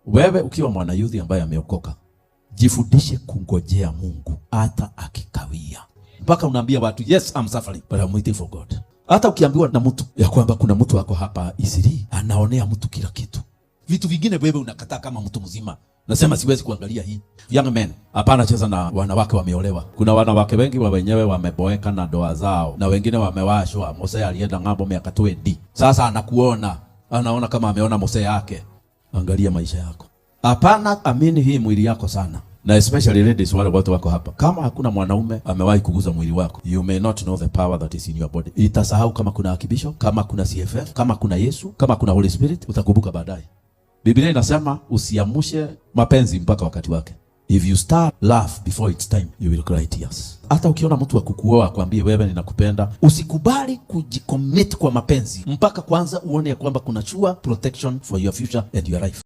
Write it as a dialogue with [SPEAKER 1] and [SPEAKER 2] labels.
[SPEAKER 1] Wewe ukiwa mwana youth ambaye ameokoka, jifundishe kungojea Mungu hata akikawia. Mpaka unaambia watu, yes, I'm suffering, but I'm waiting for God. Hata ukiambiwa na mtu ya kwamba kuna mtu wako hapa Isiri, anaonea mtu kila kitu. Vitu vingine wewe unakataa kama mtu mzima. Nasema siwezi kuangalia hii. Young men, hapana cheza na wanawake wameolewa. Kuna wanawake wengi wa wenyewe wameboeka na ndoa zao, na wengine wamewashwa. Mose alienda ng'ambo miaka 20. Sasa anakuona, anaona kama ameona Mose yake. Angalia maisha yako. Hapana, amini hii mwili yako sana. Na especially ladies, wale watu wako hapa. Kama hakuna mwanaume amewahi kuguza mwili wako, you may not know the power that is in your body. Itasahau kama kuna akibisho, kama kuna CFF, kama kuna Yesu, kama kuna Holy Spirit, utakumbuka baadaye. Biblia inasema usiamushe mapenzi mpaka wakati wake. If you start love before it's time, you will cry tears. Hata ukiona mtu akukuoa akwambie wewe ninakupenda, usikubali kujicommit kwa mapenzi mpaka kwanza uone ya kwamba kuna sure protection for your future and your life.